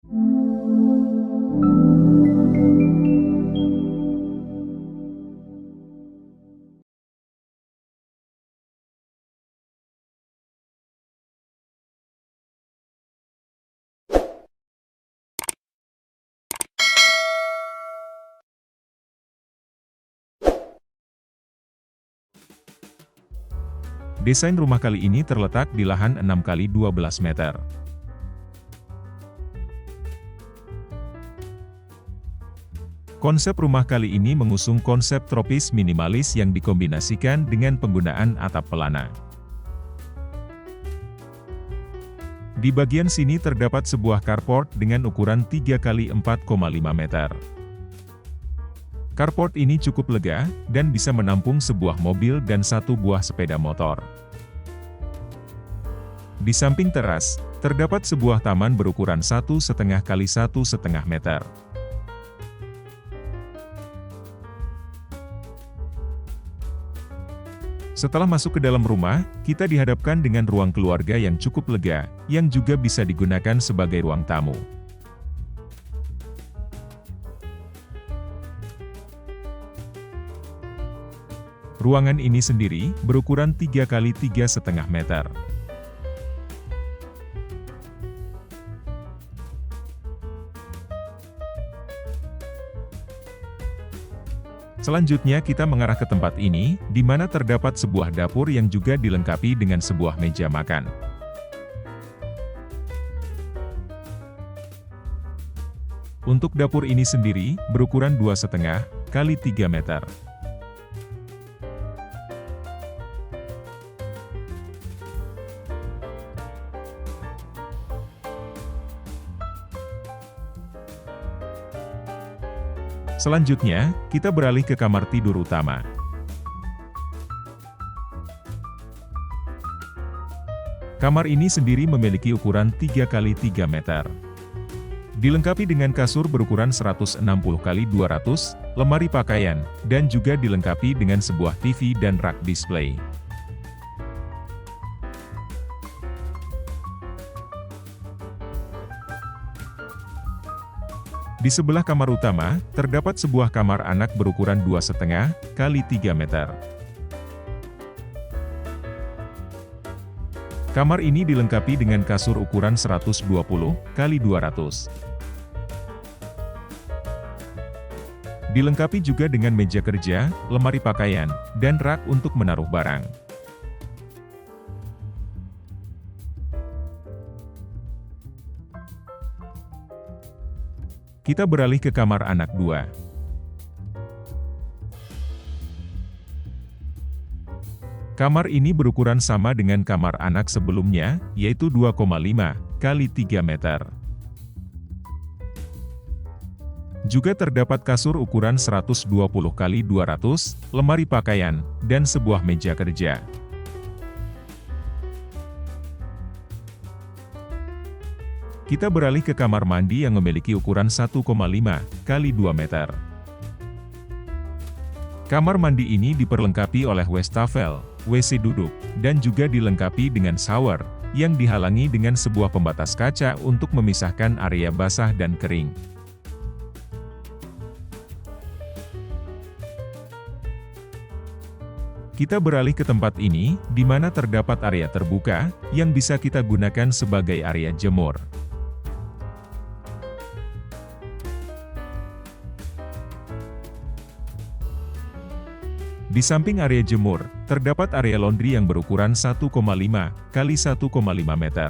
Desain rumah kali ini terletak di lahan 6 kali 12 meter. Konsep rumah kali ini mengusung konsep tropis minimalis yang dikombinasikan dengan penggunaan atap pelana. Di bagian sini terdapat sebuah carport dengan ukuran 3 kali 4,5 meter. Carport ini cukup lega, dan bisa menampung sebuah mobil dan satu buah sepeda motor. Di samping teras, terdapat sebuah taman berukuran 1,5 kali 1,5 meter. Setelah masuk ke dalam rumah, kita dihadapkan dengan ruang keluarga yang cukup lega, yang juga bisa digunakan sebagai ruang tamu. Ruangan ini sendiri berukuran 3 kali 3,5 meter. Selanjutnya kita mengarah ke tempat ini, di mana terdapat sebuah dapur yang juga dilengkapi dengan sebuah meja makan. Untuk dapur ini sendiri, berukuran 2,5 kali 3 meter. Selanjutnya, kita beralih ke kamar tidur utama. Kamar ini sendiri memiliki ukuran 3 kali 3 meter. Dilengkapi dengan kasur berukuran 160 kali 200, lemari pakaian, dan juga dilengkapi dengan sebuah TV dan rak display. Di sebelah kamar utama, terdapat sebuah kamar anak berukuran 2,5 kali 3 meter. Kamar ini dilengkapi dengan kasur ukuran 120 kali 200. Dilengkapi juga dengan meja kerja, lemari pakaian, dan rak untuk menaruh barang. Kita beralih ke kamar anak 2. Kamar ini berukuran sama dengan kamar anak sebelumnya, yaitu 2,5 kali 3 meter. Juga terdapat kasur ukuran 120 kali 200, lemari pakaian, dan sebuah meja kerja. Kita beralih ke kamar mandi yang memiliki ukuran 1,5 kali 2 meter. Kamar mandi ini diperlengkapi oleh wastafel, WC duduk, dan juga dilengkapi dengan shower, yang dihalangi dengan sebuah pembatas kaca untuk memisahkan area basah dan kering. Kita beralih ke tempat ini, di mana terdapat area terbuka, yang bisa kita gunakan sebagai area jemur. Di samping area jemur, terdapat area laundry yang berukuran 1,5 kali 1,5 meter.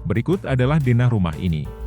Berikut adalah denah rumah ini.